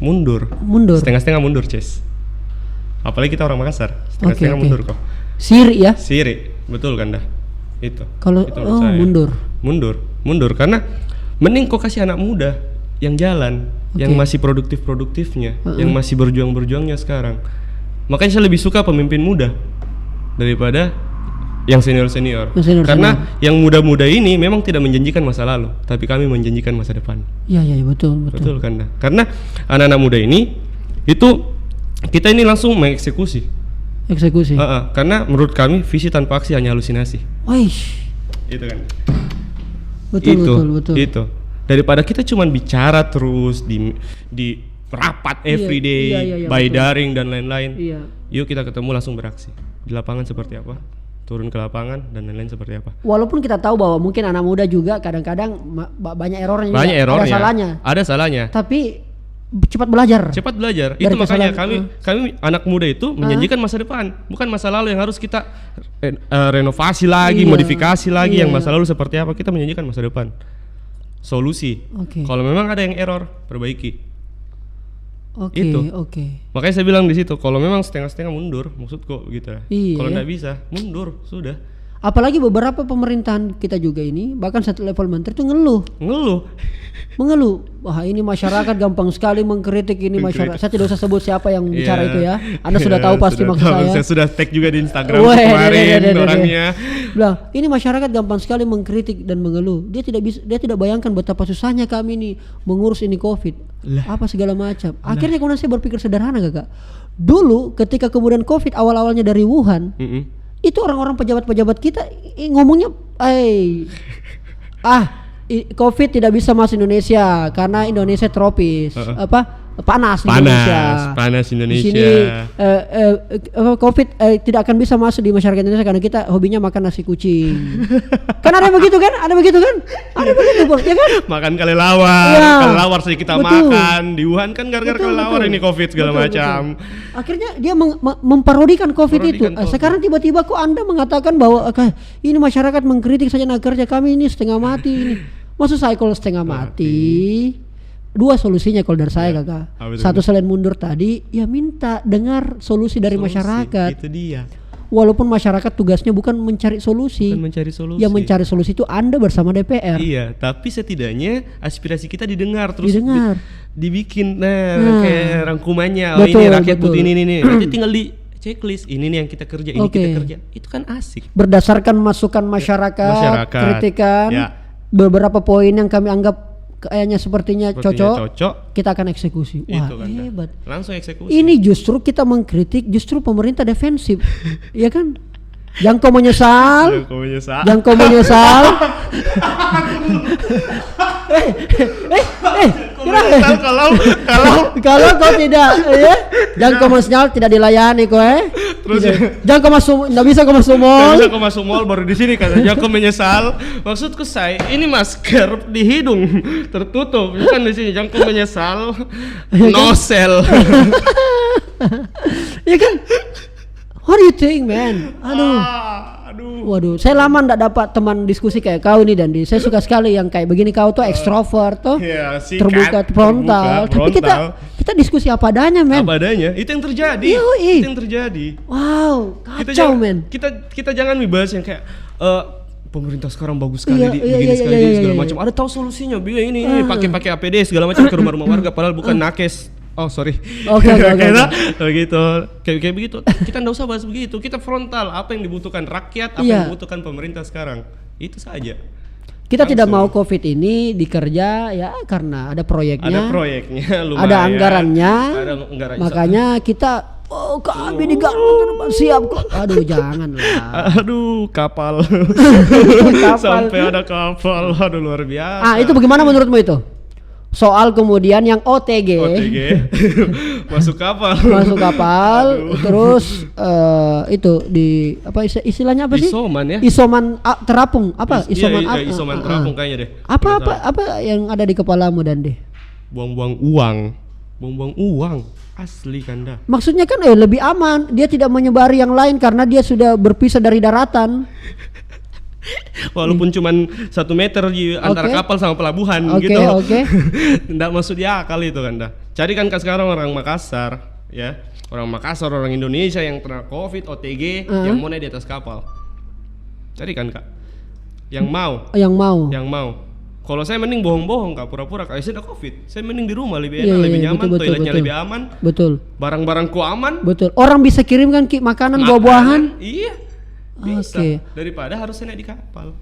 Speaker 2: mundur. Setengah-setengah mundur, Ces. Apalagi kita orang Makassar, setengah-setengah mundur kok.
Speaker 1: Siri ya?
Speaker 2: Siri, betul kan dah. Itu.
Speaker 1: Kalau
Speaker 2: mundur karena mending kok kasih anak muda yang jalan, yang masih produktifnya, yang masih berjuangnya sekarang. Makanya saya lebih suka pemimpin muda daripada yang senior. Karena yang muda-muda ini memang tidak menjanjikan masa lalu, tapi kami menjanjikan masa depan.
Speaker 1: Iya, betul.
Speaker 2: Betul kan dah. Karena anak-anak muda ini itu kita ini langsung mengeksekusi. Karena menurut kami visi tanpa aksi hanya halusinasi.
Speaker 1: Waish.
Speaker 2: Itu kan.
Speaker 1: Betul.
Speaker 2: Itu. Daripada kita cuma bicara terus di rapat everyday, by daring dan lain-lain. Iya. Yuk kita ketemu langsung beraksi. Di lapangan seperti apa? Turun ke lapangan dan lain-lain seperti apa?
Speaker 1: Walaupun kita tahu bahwa mungkin anak muda juga kadang-kadang banyak errornya. Ada salahnya. Tapi cepat belajar. Itu makanya kami anak muda itu menjanjikan masa depan, bukan masa lalu yang harus kita renovasi lagi, modifikasi lagi. Yang masa lalu seperti apa, kita menjanjikan masa depan. Solusi. Kalau memang ada yang error, perbaiki. Makanya saya bilang di situ, kalau memang setengah-setengah mundur, maksudku gitu. Kalau nggak bisa, mundur sudah. Apalagi beberapa pemerintahan kita juga ini, bahkan satu level menteri itu mengeluh. Wah, ini masyarakat gampang sekali mengkritik ini masyarakat. Saya tidak usah sebut siapa yang bicara itu ya. Anda sudah tahu pasti maksud saya.
Speaker 2: Saya sudah tag juga di Instagram kemarin orangnya.
Speaker 1: Bilang, ini masyarakat gampang sekali mengkritik dan mengeluh. Dia tidak bayangkan betapa susahnya kami ini mengurus ini Covid. Apa segala macam. Akhirnya kemudian saya berpikir sederhana, Kakak. Dulu ketika kemudian Covid awal-awalnya dari Wuhan, itu orang-orang pejabat-pejabat kita ngomongnya, Covid tidak bisa masuk Indonesia karena Indonesia tropis. panas di Indonesia.
Speaker 2: Panas
Speaker 1: Di
Speaker 2: Indonesia.
Speaker 1: sini COVID tidak akan bisa masuk di masyarakat Indonesia karena kita hobinya makan nasi kucing. Kan ada begitu kan? Ada begitu kan? Ada begitu, Bang. Ya kan?
Speaker 2: Makan kelelawar,
Speaker 1: Ya.
Speaker 2: kelelawar sih kita
Speaker 1: Betul.
Speaker 2: makan di Wuhan kan gara-gara
Speaker 1: Betul,
Speaker 2: kelelawar
Speaker 1: betul.
Speaker 2: ini COVID segala
Speaker 1: Betul,
Speaker 2: macam.
Speaker 1: betul. Akhirnya dia memparodikan COVID itu.
Speaker 2: Parodikan COVID.
Speaker 1: Sekarang tiba-tiba kok Anda mengatakan bahwa ini masyarakat mengkritik saja kerja kami ini setengah mati ini. Maksud saya kalau setengah mati, dua solusinya kalau dari saya kakak.
Speaker 2: Apa itu?
Speaker 1: Satu selain mundur tadi, ya minta dengar solusi dari masyarakat.
Speaker 2: Itu dia.
Speaker 1: Walaupun masyarakat tugasnya bukan mencari solusi.
Speaker 2: Bukan mencari solusi.
Speaker 1: Yang mencari solusi itu Anda bersama DPR.
Speaker 2: Iya, tapi setidaknya aspirasi kita didengar terus
Speaker 1: Didengar.
Speaker 2: dibikin
Speaker 1: Nah.
Speaker 2: kayak rangkumannya. Oh
Speaker 1: Betul,
Speaker 2: ini rakyat
Speaker 1: betul.
Speaker 2: butuh ini nih. Nanti tinggal di checklist ini nih yang kita kerja, ini
Speaker 1: Oke.
Speaker 2: kita kerja. Itu kan asik.
Speaker 1: Berdasarkan masukan masyarakat, kritikan,
Speaker 2: Ya.
Speaker 1: beberapa poin yang kami anggap kayaknya sepertinya
Speaker 2: Sepertinya cocok.
Speaker 1: kita akan eksekusi. Wah,
Speaker 2: Itu kan dah.
Speaker 1: hebat.
Speaker 2: Langsung eksekusi.
Speaker 1: Ini justru kita mengkritik, justru pemerintah defensif. Iya kan? Jangan kau menyesal.
Speaker 2: Kau menyesal.
Speaker 1: Jangan kau menyesal.
Speaker 2: Menyesal
Speaker 1: Kalau kau tidak, ya, jangan kau menyesal, tidak dilayani kau,
Speaker 2: Terus
Speaker 1: jangan kau masuk, tidak bisa kau masuk
Speaker 2: Gak
Speaker 1: mall.
Speaker 2: bisa kau masuk mall baru di sini katanya aku menyesal. Maksudku saya ini masker di hidung tertutup bukan di sini. Jangan kau menyesal. No sell.
Speaker 1: Ya kan? What do you think, man? Aduh.
Speaker 2: Aduh.
Speaker 1: Waduh, saya lama ndak dapat teman diskusi kayak kau nih Dandi. Saya suka sekali yang kayak begini, kau tuh ekstrovert tuh,
Speaker 2: Iya, sikat,
Speaker 1: terbuka, frontal. Tapi kita diskusi apa adanya, men.
Speaker 2: Apa adanya? Itu yang terjadi.
Speaker 1: Yoi.
Speaker 2: Itu yang terjadi.
Speaker 1: Wow,
Speaker 2: Kita
Speaker 1: kacau,
Speaker 2: jangan,
Speaker 1: men.
Speaker 2: kita jangan bahas yang kayak pemerintah sekarang bagus sekali
Speaker 1: Iya,
Speaker 2: di
Speaker 1: iya,
Speaker 2: begini
Speaker 1: iya,
Speaker 2: sekali
Speaker 1: iya,
Speaker 2: di
Speaker 1: iya,
Speaker 2: segala
Speaker 1: iya.
Speaker 2: macam. Ada tahu solusinya. Bilang ini pakai APD segala macam ke rumah-rumah warga padahal bukan nakes. Oh sorry.
Speaker 1: Oke.
Speaker 2: Begitu. Kayak begitu. Kita nggak usah bahas begitu. Kita frontal. Apa yang dibutuhkan rakyat, apa
Speaker 1: Iya.
Speaker 2: yang dibutuhkan pemerintah sekarang. Itu saja.
Speaker 1: Kita tidak mau
Speaker 2: Langsung.
Speaker 1: COVID ini dikerja ya karena ada proyeknya.
Speaker 2: Ada proyeknya, lumayan.
Speaker 1: Ada anggarannya.
Speaker 2: Ada anggarannya.
Speaker 1: Makanya kita kami di Garut siap kok. Aduh, janganlah.
Speaker 2: Aduh, kapal.
Speaker 1: Kapal.
Speaker 2: Sampai ada kapal. Aduh, luar biasa.
Speaker 1: Itu bagaimana menurutmu itu? Soal kemudian yang OTG.
Speaker 2: Masuk kapal.
Speaker 1: Masuk kapal, terus itu di apa istilahnya apa sih?
Speaker 2: Isoman ya?
Speaker 1: Isoman terapung apa?
Speaker 2: Isoman
Speaker 1: Isoman
Speaker 2: isoman terapung kayaknya deh.
Speaker 1: Apa yang ada di kepalamu dan deh?
Speaker 2: Buang-buang uang. Buang-buang uang. Asli Kanda.
Speaker 1: Maksudnya kan lebih aman, dia tidak menyebari yang lain karena dia sudah berpisah dari daratan.
Speaker 2: Walaupun cuman 1 meter di antara kapal sama pelabuhan gitu.
Speaker 1: Oke.
Speaker 2: Nggak masuk di akal itu Kanda. Cari kan sekarang orang Makassar ya. Orang Makassar, orang Indonesia yang kena COVID, OTG, yang mau naik di atas kapal. Cari kan Kak. Yang mau. Yang mau. Kalau saya mending bohong-bohong Kak, pura-pura Kak, saya ada COVID. Saya mending di rumah lebih enak, lebih nyaman, toiletnya lebih aman.
Speaker 1: Betul.
Speaker 2: Barang-barangku aman.
Speaker 1: Betul. Orang bisa kirimkan makanan, buah-buahan.
Speaker 2: Iya. Bisa. Daripada harus naik di kapal.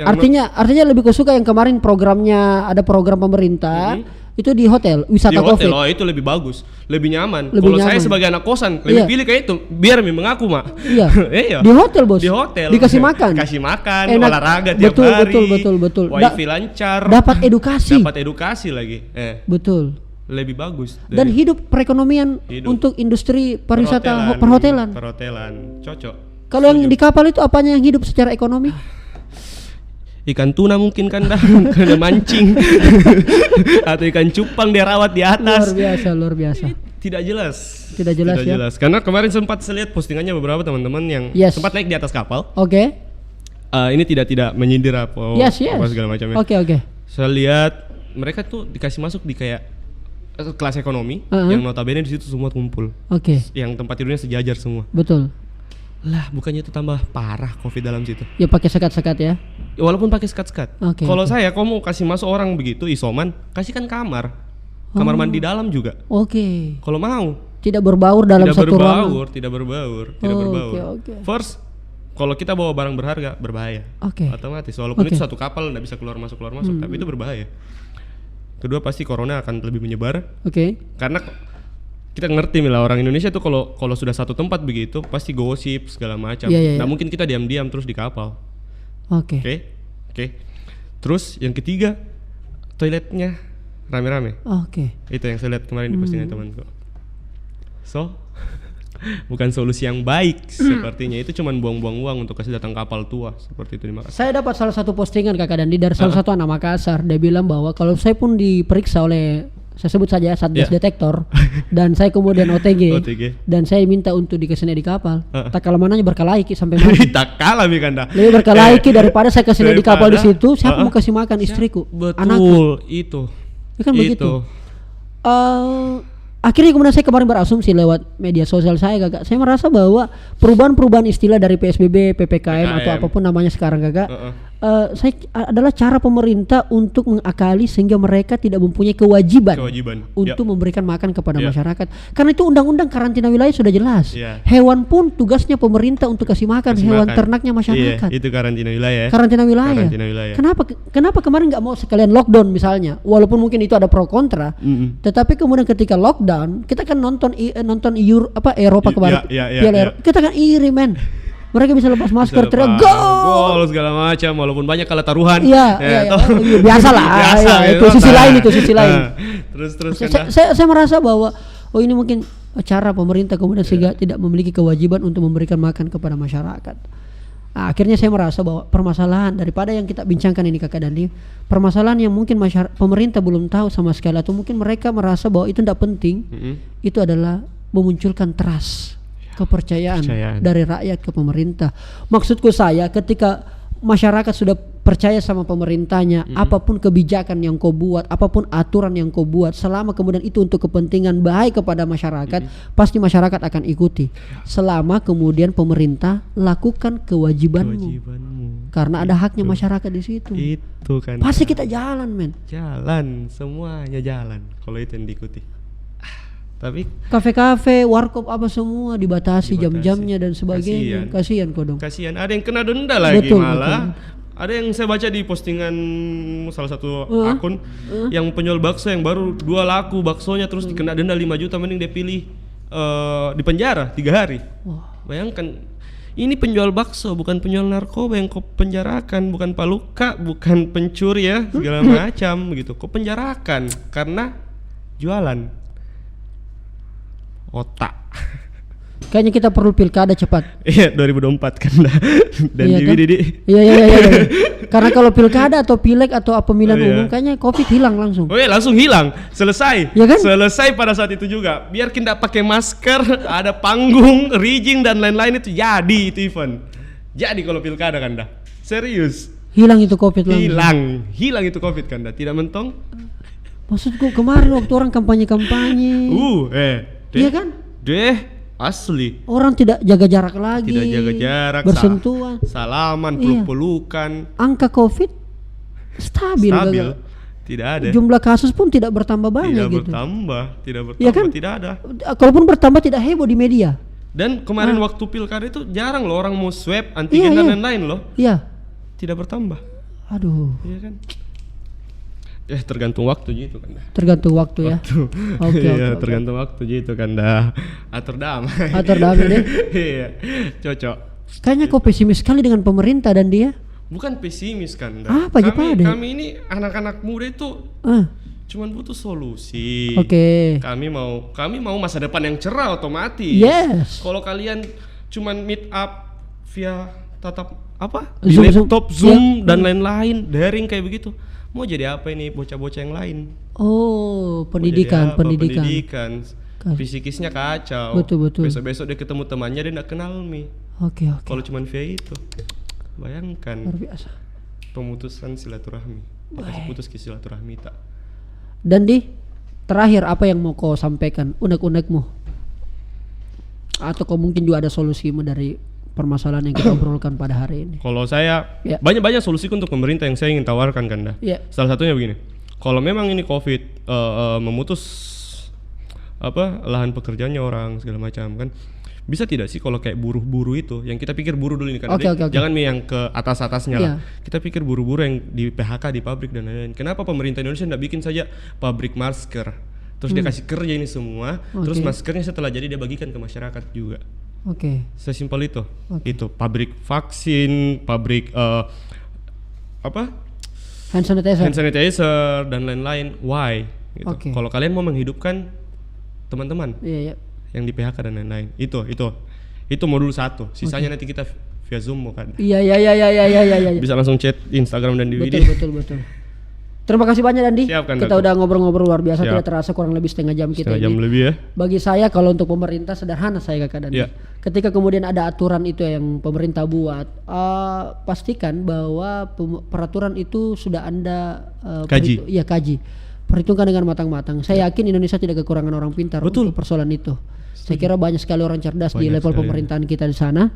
Speaker 1: Artinya lebih kusuka yang kemarin programnya ada program pemerintah itu di hotel wisata
Speaker 2: di hotel,
Speaker 1: COVID.
Speaker 2: oh itu lebih bagus, lebih nyaman.
Speaker 1: Lebih
Speaker 2: Kalau saya
Speaker 1: nyaman.
Speaker 2: sebagai anak kosan lebih pilih kayak itu, biar mengaku mak.
Speaker 1: Iya.
Speaker 2: Iya.
Speaker 1: Di hotel bos.
Speaker 2: Di hotel.
Speaker 1: Dikasih makan.
Speaker 2: Kasih makan,
Speaker 1: Enak.
Speaker 2: olahraga tiap
Speaker 1: Betul,
Speaker 2: hari.
Speaker 1: betul.
Speaker 2: Wifi lancar.
Speaker 1: Dapat edukasi.
Speaker 2: Dapat edukasi lagi.
Speaker 1: Betul.
Speaker 2: Lebih bagus.
Speaker 1: Dan hidup perekonomian untuk industri pariwisata perhotelan.
Speaker 2: Perhotelan, cocok.
Speaker 1: Kalau yang di kapal itu apanya yang hidup secara ekonomi?
Speaker 2: Ikan tuna mungkin kan dah kena mancing atau ikan cupang dia rawat di atas.
Speaker 1: Luar biasa.
Speaker 2: Tidak jelas
Speaker 1: ya.
Speaker 2: Karena kemarin sempat saya lihat postingannya beberapa teman-teman yang sempat naik di atas kapal.
Speaker 1: Oke.
Speaker 2: Ini tidak menyindir apa segala macamnya.
Speaker 1: Oke.
Speaker 2: Saya lihat mereka tuh dikasih masuk di kayak kelas ekonomi yang notabene di situ semua kumpul.
Speaker 1: Oke.
Speaker 2: Yang tempat tidurnya sejajar semua.
Speaker 1: Betul.
Speaker 2: Lah, bukannya itu tambah parah COVID dalam situ.
Speaker 1: Ya pakai sekat-sekat ya.
Speaker 2: Walaupun pakai sekat-sekat.
Speaker 1: Oke,
Speaker 2: Kalau saya, kau mau kasih masuk orang begitu isoman, kasihkan kamar. Kamar mandi dalam juga.
Speaker 1: Oke.
Speaker 2: Kalau mau.
Speaker 1: Tidak berbaur dalam satu ruangan.
Speaker 2: Tidak berbaur.
Speaker 1: Oke.
Speaker 2: First, kalau kita bawa barang berharga, berbahaya.
Speaker 1: Oke.
Speaker 2: Otomatis. Walaupun itu satu kapal nggak bisa keluar masuk, tapi itu berbahaya. Kedua, pasti corona akan lebih menyebar.
Speaker 1: Oke.
Speaker 2: Karena kita ngerti lah orang Indonesia tuh kalau sudah satu tempat begitu pasti gosip segala macam.
Speaker 1: Iya.
Speaker 2: Nah mungkin kita diam-diam terus di kapal.
Speaker 1: Oke.
Speaker 2: Terus yang ketiga toiletnya rame-rame.
Speaker 1: Oke.
Speaker 2: Itu yang saya lihat kemarin di postingan temanku. So, bukan solusi yang baik sepertinya. Itu cuman buang-buang uang untuk kasih datang kapal tua seperti itu di Makassar.
Speaker 1: Saya dapat salah satu postingan Kakak Dandi dari salah satu anak Makassar. Dia bilang bahwa kalau saya pun diperiksa oleh, saya sebut saja Satgas Detektor, dan saya kemudian OTG, dan saya minta untuk dikasih di kapal, tak kalah mananya berkelaiki sampai mati.
Speaker 2: Tak kalah Mikanda.
Speaker 1: Lebih berkelaiki daripada saya kasih di kapal di situ. Siapa mau kasih makan istriku,
Speaker 2: betul,
Speaker 1: anakku?
Speaker 2: Itu.
Speaker 1: Ya kan begitu. Akhirnya kemudian saya kemarin berasumsi lewat media sosial saya Kakak, saya merasa bahwa perubahan-perubahan istilah dari PSBB, PPKM atau apapun namanya sekarang Kakak, saya adalah cara pemerintah untuk mengakali sehingga mereka tidak mempunyai kewajiban untuk memberikan makan kepada masyarakat. Karena itu undang-undang karantina wilayah sudah jelas. Hewan pun tugasnya pemerintah untuk kasih makan, hewan ternaknya masyarakat.
Speaker 2: Itu karantina wilayah.
Speaker 1: Karantina wilayah. Kenapa kemarin nggak mau sekalian lockdown misalnya? Walaupun mungkin itu ada pro kontra, tetapi kemudian ketika lockdown kita kan nonton Eropa kemarin, kita kan iri men, mereka bisa lepas masker teriak gol
Speaker 2: segala macam, walaupun banyak kalah taruhan.
Speaker 1: Biasa lah. Itu sisi lain.
Speaker 2: Terus
Speaker 1: saya merasa bahwa ini mungkin cara pemerintah kemudian sehingga tidak memiliki kewajiban untuk memberikan makan kepada masyarakat. Nah, akhirnya saya merasa bahwa permasalahan daripada yang kita bincangkan ini Kakak Dandi, permasalahan yang mungkin pemerintah belum tahu sama sekali, atau mungkin mereka merasa bahwa itu tidak penting, itu adalah memunculkan trust, kepercayaan dari rakyat ke pemerintah. Maksudku saya, ketika masyarakat sudah percaya sama pemerintahnya, apapun kebijakan yang kau buat, apapun aturan yang kau buat, selama kemudian itu untuk kepentingan baik kepada masyarakat, pasti masyarakat akan ikuti. Selama kemudian pemerintah lakukan kewajibanmu. Karena ada haknya masyarakat di situ.
Speaker 2: Itu kan.
Speaker 1: Pasti kita jalan, men.
Speaker 2: Jalan, semuanya jalan kalau itu yang diikuti. Tapi
Speaker 1: kafe-kafe, warkop apa semua dibatasi jam-jamnya dan sebagainya. Kasihan kok dong.
Speaker 2: Kasihan, ada yang kena denda lagi malah. Ada yang saya baca di postingan salah satu akun yang penjual bakso yang baru 2 laku baksonya terus dikena denda 5 juta, mending dia pilih di penjara 3 hari. Bayangkan, ini penjual bakso bukan penjual narkoba yang kau penjarakan, bukan paluka, bukan pencuri ya segala macam begitu. Kau penjarakan karena jualan otak.
Speaker 1: Kayaknya kita perlu pilkada cepat.
Speaker 2: Iya, 2024 kan dan
Speaker 1: iya,
Speaker 2: Didi.
Speaker 1: Iya. Karena kalau pilkada atau pileg atau pemilihan umum kayaknya Covid hilang langsung.
Speaker 2: Oh iya, langsung hilang. Selesai.
Speaker 1: Ya kan?
Speaker 2: Selesai pada saat itu juga. Biar kita pakai masker, ada panggung, rigging dan lain-lain itu jadi itu event. Jadi kalau pilkada kan dah. Serius.
Speaker 1: Hilang itu Covid langsung.
Speaker 2: Hilang itu Covid kan dah. Tidak mentong.
Speaker 1: Maksudku kemarin waktu orang kampanye. Iya kan?
Speaker 2: Asli.
Speaker 1: Orang tidak jaga jarak lagi.
Speaker 2: Tidak jaga jarak.
Speaker 1: Bersentuhan.
Speaker 2: Salaman, peluk-pelukan.
Speaker 1: Angka Covid stabil.
Speaker 2: Tidak ada.
Speaker 1: Jumlah kasus pun tidak bertambah banyak
Speaker 2: tidak
Speaker 1: gitu.
Speaker 2: Tidak bertambah,
Speaker 1: ya kan?
Speaker 2: Tidak ada.
Speaker 1: Kalaupun bertambah tidak heboh di media.
Speaker 2: Dan kemarin waktu pilkada itu jarang loh orang mau swab, antigen dan lain-lain loh.
Speaker 1: Iya.
Speaker 2: Tidak bertambah.
Speaker 1: Aduh.
Speaker 2: Iya kan? Tergantung waktu gitu kan dah.
Speaker 1: Tergantung waktu ya. Oke.
Speaker 2: Tergantung waktu gitu kan dah. Atur damai
Speaker 1: deh.
Speaker 2: Iya, cocok.
Speaker 1: Kayaknya kau pesimis sekali dengan pemerintah dan dia.
Speaker 2: Bukan pesimis kan dah.
Speaker 1: Apa
Speaker 2: kami ini anak-anak muda itu cuman butuh solusi.
Speaker 1: Oke.
Speaker 2: Kami mau masa depan yang cerah otomatis.
Speaker 1: Yes.
Speaker 2: Kalau kalian cuman meet up via tatap
Speaker 1: Zoom,
Speaker 2: laptop, Zoom dan lain-lain, daring kayak begitu. Mau jadi apa ini bocah-bocah yang lain?
Speaker 1: Oh, pendidikan.
Speaker 2: Fisikisnya kacau.
Speaker 1: Betul.
Speaker 2: Besok-besok dia ketemu temannya dia nggak kenal mi.
Speaker 1: Oke.
Speaker 2: Kalau cuma via itu, bayangkan.
Speaker 1: Luar biasa.
Speaker 2: Pemutusan silaturahmi. Kita putus ke silaturahmi tak.
Speaker 1: Dan terakhir apa yang mau kau sampaikan, unek-unekmu? Atau kau mungkin juga ada solusimu dari permasalahan yang kita obrolkan pada hari ini?
Speaker 2: Kalau saya banyak solusi untuk pemerintah yang saya ingin tawarkan kan dah. Salah satunya begini. Kalau memang ini Covid memutus lahan pekerjaannya orang segala macam kan, bisa tidak sih kalau kayak buruh-buruh itu yang kita pikir buruh dulu ini kan, jangan yang ke atas-atasnya lah. Kita pikir buruh-buruh yang di PHK di pabrik dan lain-lain. Kenapa pemerintah Indonesia tidak bikin saja pabrik masker, terus dia kasih kerja ini semua, terus maskernya setelah jadi dia bagikan ke masyarakat juga. Sesimpel itu. Itu pabrik vaksin, pabrik
Speaker 1: hand sanitizer
Speaker 2: dan lain-lain. Why? gitu.
Speaker 1: Oke.
Speaker 2: Kalau kalian mau menghidupkan teman-teman
Speaker 1: Iya, iya.
Speaker 2: yang di PHK dan lain-lain, itu modul 1. Sisanya nanti kita via Zoom mau kan.
Speaker 1: Iya.
Speaker 2: Bisa langsung chat Instagram dan DVD.
Speaker 1: Betul. Terima kasih banyak Dandi.
Speaker 2: Siap, Kang
Speaker 1: Kita
Speaker 2: Datuk.
Speaker 1: udah ngobrol-ngobrol luar biasa,
Speaker 2: Siap.
Speaker 1: tidak terasa kurang lebih setengah jam kita
Speaker 2: Setengah jam
Speaker 1: ini.
Speaker 2: lebih ya.
Speaker 1: Bagi saya kalau untuk pemerintah sederhana saya Kakak Dandi.
Speaker 2: Iya.
Speaker 1: Ketika kemudian ada aturan itu yang pemerintah buat, pastikan bahwa peraturan itu sudah Anda
Speaker 2: Kaji.
Speaker 1: kaji. Perhitungkan dengan matang-matang. Saya yakin Indonesia tidak kekurangan orang pintar
Speaker 2: Betul.
Speaker 1: untuk persoalan itu. Saya kira banyak sekali orang cerdas di
Speaker 2: Banyak
Speaker 1: level
Speaker 2: sekali.
Speaker 1: pemerintahan kita di sana.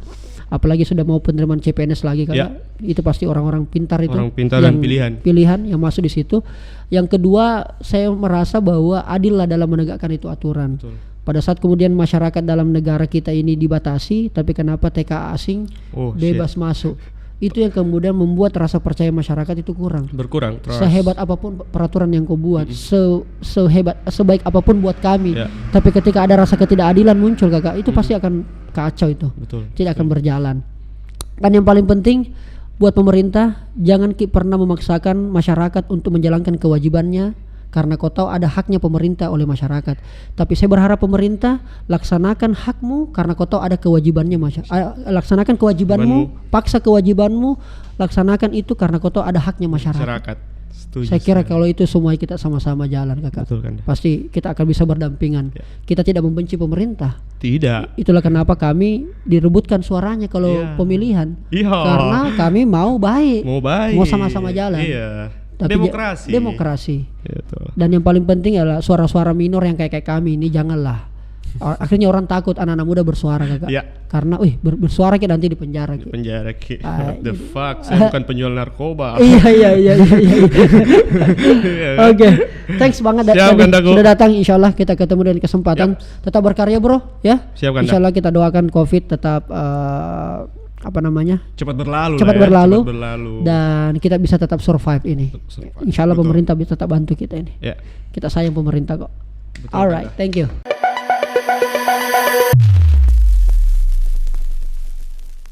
Speaker 1: Apalagi sudah mau penerimaan CPNS lagi Kakak.
Speaker 2: Ya.
Speaker 1: Itu pasti orang-orang pintar itu.
Speaker 2: Orang pintar dan
Speaker 1: Pilihan yang masuk di situ. Yang kedua, saya merasa bahwa adil lah dalam menegakkan itu aturan.
Speaker 2: Betul.
Speaker 1: Pada saat kemudian masyarakat dalam negara kita ini dibatasi, tapi kenapa TKA asing bebas masuk? Itu yang kemudian membuat rasa percaya masyarakat itu kurang.
Speaker 2: Berkurang. Trust.
Speaker 1: Sehebat apapun peraturan yang kau buat, sebaik apapun buat kami,
Speaker 2: Ya.
Speaker 1: tapi ketika ada rasa ketidakadilan muncul Kakak, itu pasti akan kacau itu.
Speaker 2: Betul.
Speaker 1: Tidak akan berjalan. Dan yang paling penting buat pemerintah, jangan pernah memaksakan masyarakat untuk menjalankan kewajibannya, karena kau tahu ada haknya pemerintah oleh masyarakat. Tapi saya berharap pemerintah laksanakan hakmu karena kau tahu ada kewajibannya laksanakan kewajibanmu, paksa kewajibanmu, laksanakan itu karena kau tahu ada haknya masyarakat.
Speaker 2: Setuju.
Speaker 1: Saya kira kalau itu semua kita sama-sama jalan Kakak.
Speaker 2: Betul kan.
Speaker 1: Pasti kita akan bisa berdampingan.
Speaker 2: Ya.
Speaker 1: Kita tidak membenci pemerintah.
Speaker 2: Tidak.
Speaker 1: Itulah kenapa kami direbutkan suaranya kalau
Speaker 2: Iya.
Speaker 1: pemilihan.
Speaker 2: Iya.
Speaker 1: Karena kami mau baik. Mau sama-sama jalan.
Speaker 2: Iya.
Speaker 1: Tapi demokrasi.
Speaker 2: Gitu.
Speaker 1: Dan yang paling penting adalah suara-suara minor yang kayak kami ini janganlah. Akhirnya orang takut anak-anak muda bersuara Kakak.
Speaker 2: Ya.
Speaker 1: Karena bersuara kita nanti di penjara. Ki.
Speaker 2: Penjara Ki.
Speaker 1: Ah,
Speaker 2: What the fuck? Saya bukan penjual narkoba.
Speaker 1: Iya. Oke. Thanks banget
Speaker 2: Siap,
Speaker 1: Dandi.
Speaker 2: Kandaku.
Speaker 1: Sudah datang, insyaallah kita ketemu dengan kesempatan. Tetap berkarya bro ya.
Speaker 2: Siap, Kanda.
Speaker 1: Insyaallah kita doakan COVID tetap
Speaker 2: Cepat berlalu.
Speaker 1: cepat
Speaker 2: lah ya.
Speaker 1: berlalu.
Speaker 2: Cepat berlalu.
Speaker 1: Dan kita bisa tetap survive ini.
Speaker 2: Survive.
Speaker 1: Insyaallah
Speaker 2: Betul.
Speaker 1: pemerintah bisa tetap bantu kita ini.
Speaker 2: Ya.
Speaker 1: Kita sayang pemerintah kok.
Speaker 2: Betul,
Speaker 1: Alright,
Speaker 2: Kanda.
Speaker 1: thank you.